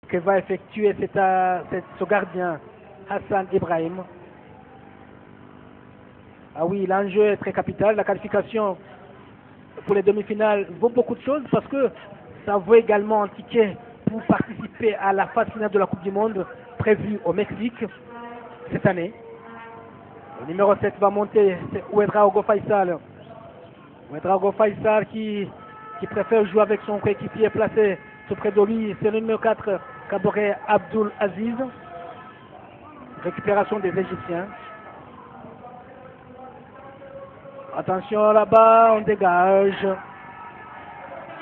que va effectuer ce gardien Hassan Ibrahim. Ah oui, l'enjeu est très capital. La qualification pour les demi-finales vaut beaucoup de choses parce que ça vaut également un ticket pour participer à la phase finale de la Coupe du Monde prévue au Mexique cette année. Le numéro 7 va monter, c'est Ouedraogo Faisal. Ouedraogo Faisal qui préfère jouer avec son coéquipier placé tout près de lui, c'est le numéro 4, Kaboré Abdul Aziz. Récupération des Égyptiens. Attention là-bas, on dégage.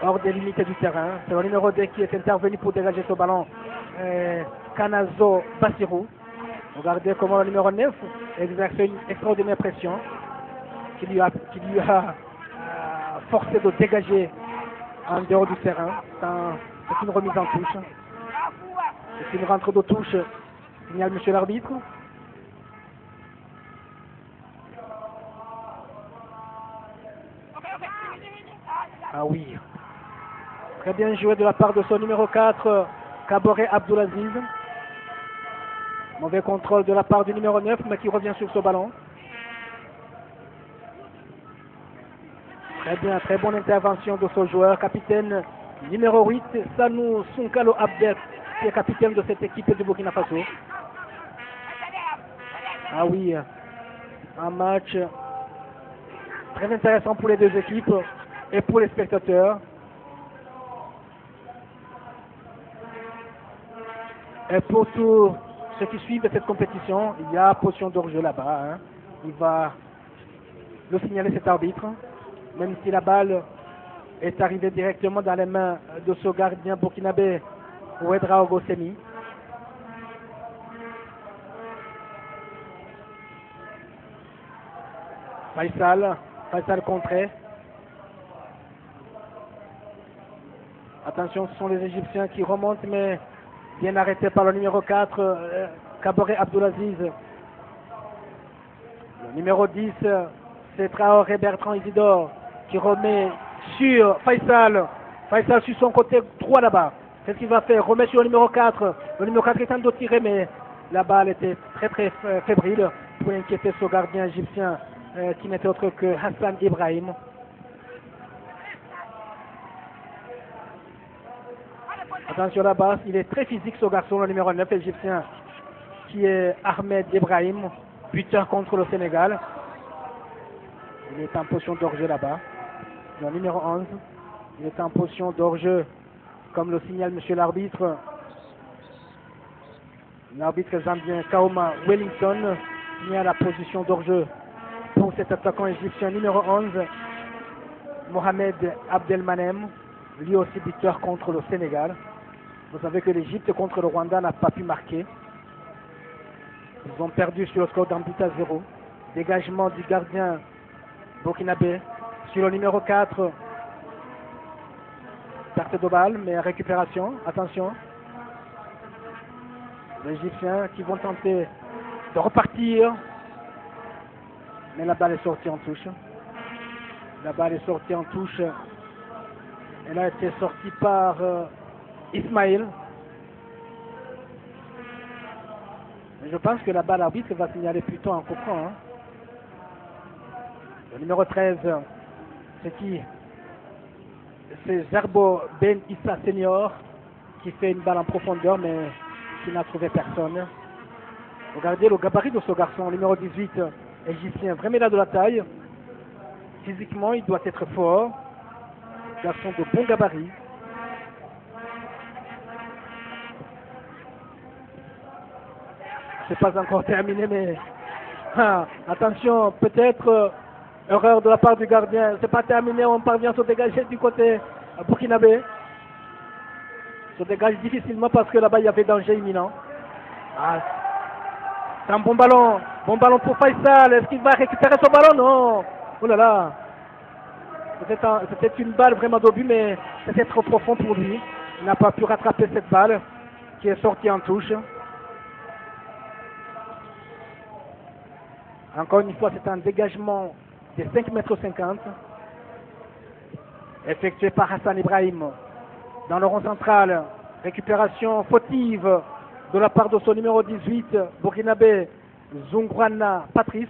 Hors des limites du terrain. C'est le numéro 2 qui est intervenu pour dégager ce ballon. Kanazo Bassirou. Regardez comment le numéro 9 exerce une extraordinaire pression qui lui a forcé de dégager en dehors du terrain. C'est une remise en touche. C'est une rentre de touche. Signale monsieur l'arbitre. Ah oui. Très bien joué de la part de son numéro 4, Kaboré Abdulaziz. Mauvais contrôle de la part du numéro 9, mais qui revient sur ce ballon. Très bien, très bonne intervention de ce joueur. Capitaine numéro 8, Sanou Sunkalo Abdet, qui est capitaine de cette équipe du Burkina Faso. Ah oui, un match très intéressant pour les deux équipes et pour les spectateurs. Et pour tous ceux qui suivent cette compétition, il y a position d'hors-jeu là-bas. Hein. Il va le signaler cet arbitre, même si la balle est arrivée directement dans les mains de ce gardien burkinabé, Ouedraogo Semi. Faisal contré. Attention, ce sont les Égyptiens qui remontent, mais bien arrêté par le numéro 4, Kaboré Abdulaziz. Le numéro 10, c'est Traoré Bertrand Isidore qui remet sur Faisal. Faisal sur son côté droit là-bas. Qu'est-ce qu'il va faire? Remet sur le numéro 4. Le numéro 4 est en train de tirer, mais la balle était très fébrile pour inquiéter ce gardien égyptien qui n'était autre que Hassan Ibrahim. Attention là-bas, il est très physique ce garçon, le numéro 9 égyptien, qui est Ahmed Ibrahim, buteur contre le Sénégal. Il est en position d'hors-jeu là-bas. Le numéro 11, il est en position d'hors-jeu, comme le signale monsieur l'arbitre. L'arbitre zambien Kaoma Wellington signale la position d'hors-jeu pour cet attaquant égyptien numéro 11, Mohamed Abdelmanem, lui aussi buteur contre le Sénégal. Vous savez que l'Égypte contre le Rwanda n'a pas pu marquer. Ils ont perdu sur le score d'un but à 0. Dégagement du gardien burkinabé sur le numéro 4. Perte de balle, mais récupération. Attention. Les Égyptiens qui vont tenter de repartir. Mais la balle est sortie en touche. La balle est sortie en touche. Elle a été sortie par Ismaël. Je pense que la balle arbitre va signaler plutôt un coup franc. Hein. Le numéro 13, c'est qui? C'est Zerbo Ben Issa Senior qui fait une balle en profondeur mais qui n'a trouvé personne. Regardez le gabarit de ce garçon, numéro 18, égyptien, vraiment là de la taille. Physiquement, il doit être fort. Garçon de bon gabarit. C'est pas encore terminé, mais attention, peut-être erreur de la part du gardien. C'est pas terminé, on parvient à se dégager du côté burkinabé. Se dégage difficilement parce que là-bas il y avait danger imminent. C'est un bon ballon pour Faisal. Est-ce qu'il va récupérer ce ballon? Non. Oh là là. C'était une balle vraiment d'obus, mais c'était trop profond pour lui. Il n'a pas pu rattraper cette balle qui est sortie en touche. Encore une fois, c'est un dégagement de 5,50 m effectué par Hassan Ibrahim dans le rond central. Récupération fautive de la part de son numéro 18, burkinabé Zungwana Patrice.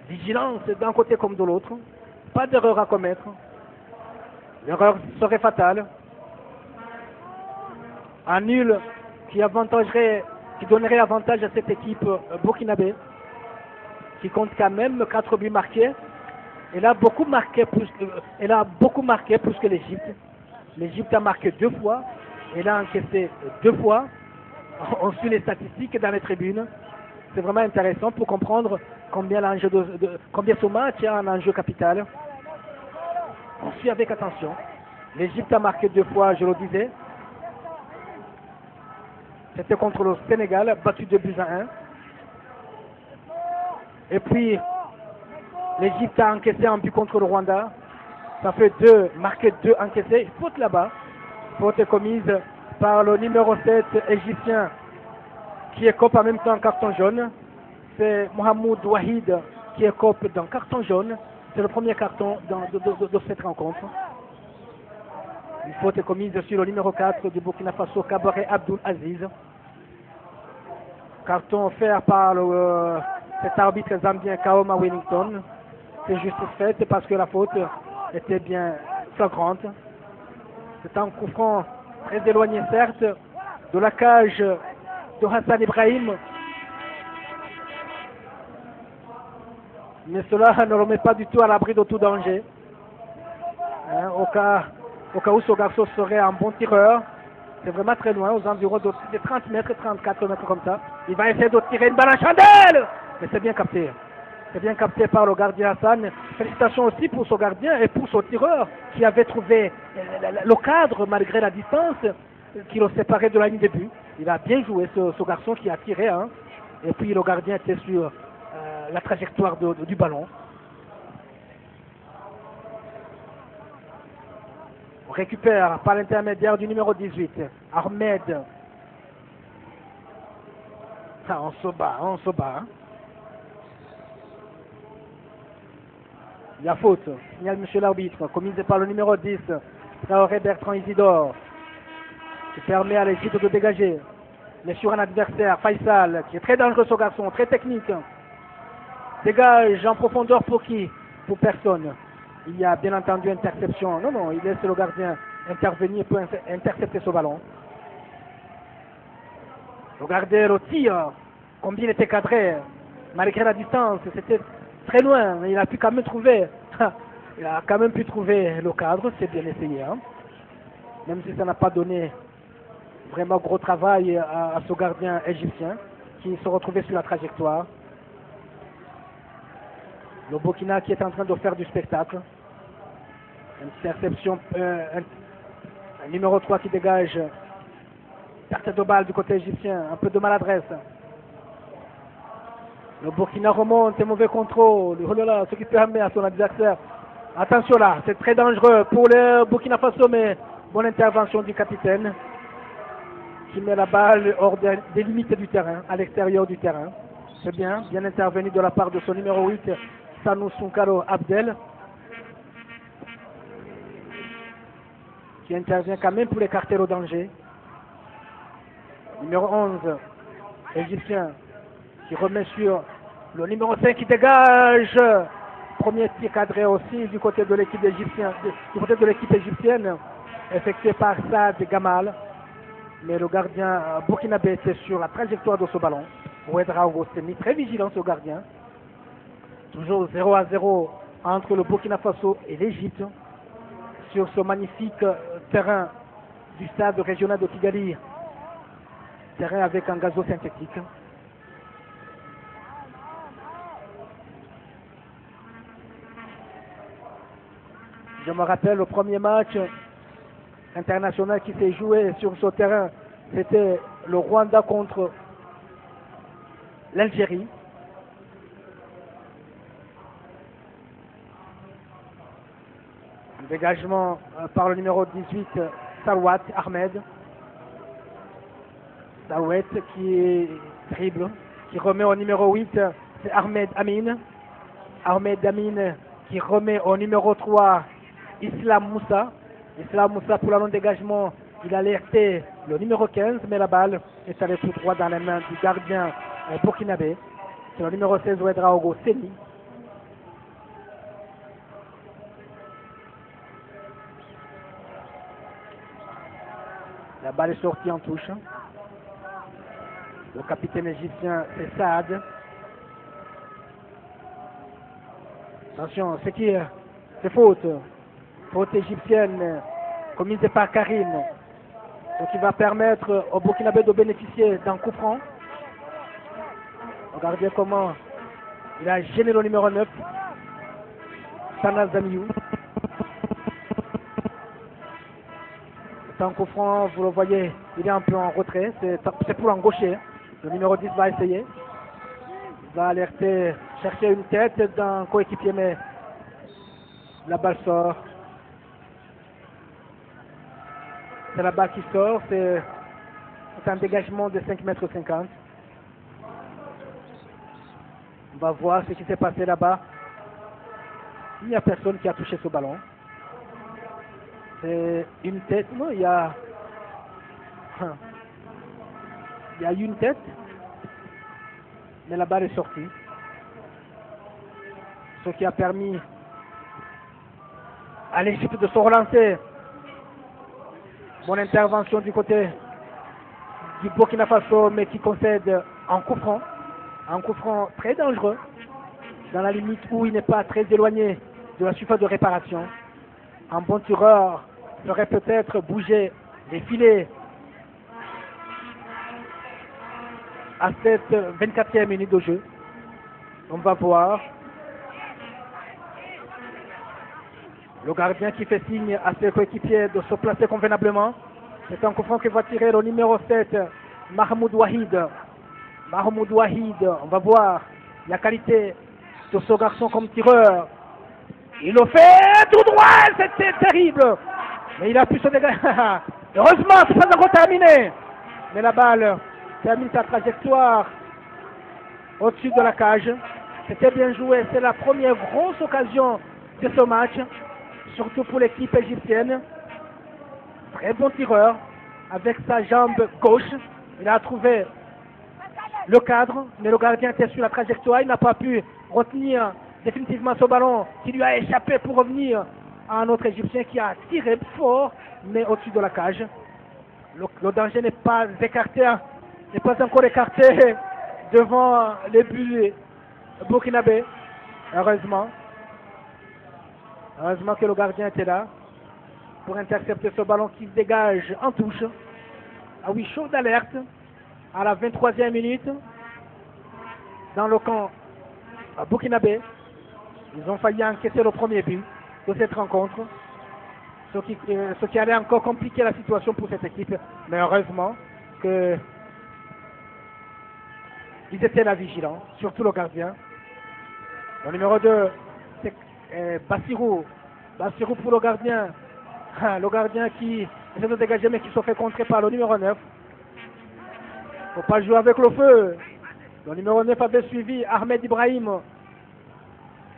Vigilance d'un côté comme de l'autre. Pas d'erreur à commettre. L'erreur serait fatale. Un nul qui donnerait avantage à cette équipe burkinabé, qui compte quand même 4 buts marqués. Elle a beaucoup marqué plus que l'Égypte. L'Égypte a marqué 2 fois. Elle a encaissé 2 fois. On suit les statistiques dans les tribunes. C'est vraiment intéressant pour comprendre combien ce match a un enjeu capital. On suit avec attention. L'Égypte a marqué 2 fois, je le disais. C'était contre le Sénégal, battu 2-1. Et puis, l'Égypte a encaissé un but contre le Rwanda. Ça fait 2, marqué 2 encaissés. Faute là-bas. Faute commise par le numéro 7 égyptien qui écope en même temps un carton jaune. C'est Mohamed Wahid qui écope d'un carton jaune. C'est le premier carton de cette rencontre. Une faute commise sur le numéro 4 du Burkina Faso, Kabaré Abdul Aziz. Carton offert par cet arbitre zambien Kaoma Wellington. C'est juste fait parce que la faute était bien flagrante. C'est un coup franc très éloigné certes de la cage de Hassan Ibrahim. Mais cela ne le met pas du tout à l'abri de tout danger. Au cas où ce garçon serait un bon tireur. C'est vraiment très loin, aux environs de 30 mètres, 34 mètres comme ça. Il va essayer de tirer une balle à chandelle. Mais c'est bien capté. C'est bien capté par le gardien Hassan. Félicitations aussi pour son gardien et pour son tireur qui avait trouvé le cadre malgré la distance qui le séparait de la ligne de but. Il a bien joué ce garçon qui a tiré. Hein. Et puis le gardien était sur la trajectoire du ballon. On récupère par l'intermédiaire du numéro 18, Ahmed. Ah, on se bat. Hein. Il y a faute, signale monsieur l'arbitre, commisé par le numéro 10, Traoré Bertrand Isidore, qui permet à l'Égypte de dégager. Mais sur un adversaire, Faisal, qui est très dangereux ce garçon, très technique. Dégage en profondeur pour qui? Pour personne. Il y a bien entendu interception. Non, il laisse le gardien intervenir pour intercepter ce ballon. Regardez le tir, combien il était cadré, malgré la distance, c'était très loin, il a pu quand même trouver, le cadre, c'est bien essayé. Hein. Même si ça n'a pas donné vraiment gros travail à ce gardien égyptien qui se retrouvait sur la trajectoire. Le Burkina qui est en train de faire du spectacle. Interception, un numéro 3 qui dégage. Perte de balle du côté égyptien, un peu de maladresse. Le Burkina remonte, un mauvais contrôle. Oh là là, ce qui permet à son adversaire. Attention là, c'est très dangereux pour le Burkina Faso, mais bonne intervention du capitaine qui met la balle hors des limites du terrain, à l'extérieur du terrain. C'est bien intervenu de la part de son numéro 8, Sanou Sunkaro Abdel, qui intervient quand même pour écarter le danger. Numéro 11, égyptien, qui remet sur le numéro 5 qui dégage. Premier tir cadré aussi du côté de l'équipe égyptienne, effectué par Saad Gamal. Mais le gardien burkinabé était sur la trajectoire de ce ballon. Ouedraogo Augostini, très vigilant ce gardien. Toujours 0-0 entre le Burkina Faso et l'Égypte sur ce magnifique terrain du stade régional de Kigali. Terrain avec un gazon synthétique. Je me rappelle le premier match international qui s'est joué sur ce terrain, c'était le Rwanda contre l'Algérie. Un dégagement par le numéro 18, Sarouat Ahmed. Sarouat qui est dribble, qui remet au numéro 8, c'est Ahmed Amin. Ahmed Amin qui remet au numéro 3, Islam Moussa. Islam Moussa pour le non-dégagement, il a alerté le numéro 15, mais la balle est allée tout droit dans les mains du gardien burkinabé. C'est le numéro 16, Ouedraogo Seni. La balle est sortie en touche. Le capitaine égyptien, c'est Saad. Attention, c'est faute. Faute égyptienne commise par Karim. Ce qui va permettre au Burkinabé de bénéficier d'un coup franc. Regardez comment il a gêné le numéro 9, Sana Zamiou. C'est un coup franc, vous le voyez, il est un peu en retrait. C'est pour l'engaucher. Le numéro 10 va essayer. Il va alerter, chercher une tête d'un coéquipier, mais la balle sort. C'est la balle qui sort. C'est un dégagement de 5,50 mètres. On va voir ce qui s'est passé là-bas. Il n'y a personne qui a touché ce ballon. C'est une tête. Non, il y a une tête. Mais la balle est sortie. Ce qui a permis à l'Égypte de se relancer. Bonne intervention du côté du Burkina Faso, mais qui concède un coup franc. Un coup franc très dangereux, dans la limite où il n'est pas très éloigné de la surface de réparation. Un bon tireur ferait peut-être bouger les filets à cette 24e minute de jeu. On va voir. Le gardien qui fait signe à ses coéquipiers de se placer convenablement. C'est un coup franc que va tirer le numéro 7, Mahmoud Wahid. Mahmoud Wahid, on va voir la qualité de ce garçon comme tireur. Il le fait tout droit, c'était terrible. Mais il a pu se dégager. Heureusement, c'est pas encore terminé. Mais la balle termine sa trajectoire au-dessus de la cage. C'était bien joué, c'est la première grosse occasion de ce match, surtout pour l'équipe égyptienne. Très bon tireur, avec sa jambe gauche. Il a trouvé le cadre, mais le gardien était sur la trajectoire. Il n'a pas pu retenir définitivement ce ballon qui lui a échappé pour revenir à un autre Égyptien qui a tiré fort, mais au-dessus de la cage. Le danger n'est pas écarté, n'est pas encore écarté devant les buts burkinabé. Heureusement que le gardien était là pour intercepter ce ballon qui se dégage en touche. Ah oui, chaud d'alerte à la 23e minute dans le camp burkinabé. Ils ont failli encaisser le premier but de cette rencontre, ce qui allait encore compliquer la situation pour cette équipe. Mais heureusement que ils étaient là vigilants, surtout le gardien. Le numéro 2, c'est Bassirou. Bassirou pour le gardien. Le gardien qui essaie de dégager mais qui se fait contrer par le numéro 9. Il ne faut pas jouer avec le feu. Le numéro 9 avait suivi Ahmed Ibrahim.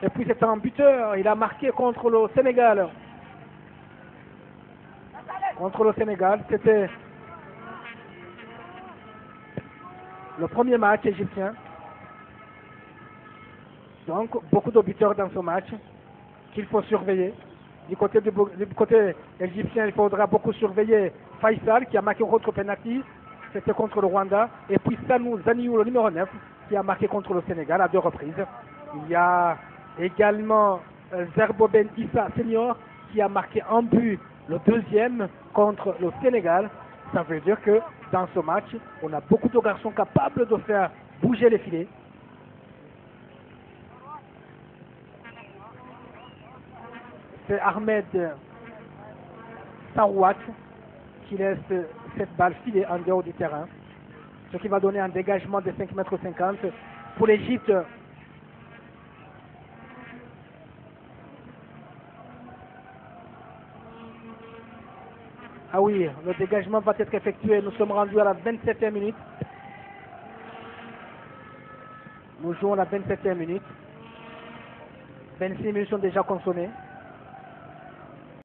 Et puis c'est un buteur. Il a marqué contre le Sénégal. Contre le Sénégal, c'était le premier match égyptien. Donc beaucoup de buteurs dans ce match qu'il faut surveiller. Du côté égyptien, il faudra beaucoup surveiller Faisal qui a marqué contre penalty. C'était contre le Rwanda. Et puis Sanou Zaniou, le numéro 9, qui a marqué contre le Sénégal à 2 reprises. Il y a également Zerbo Ben Issa Senior qui a marqué un but, le deuxième, contre le Sénégal. Ça veut dire que dans ce match, on a beaucoup de garçons capables de faire bouger les filets. C'est Ahmed Sarouat qui laisse cette balle filer en dehors du terrain, ce qui va donner un dégagement de 5,50 mètres pour l'Égypte. Ah oui, le dégagement va être effectué. Nous sommes rendus à la 27e minute. Nous jouons la 27e minute. 26 minutes sont déjà consommées.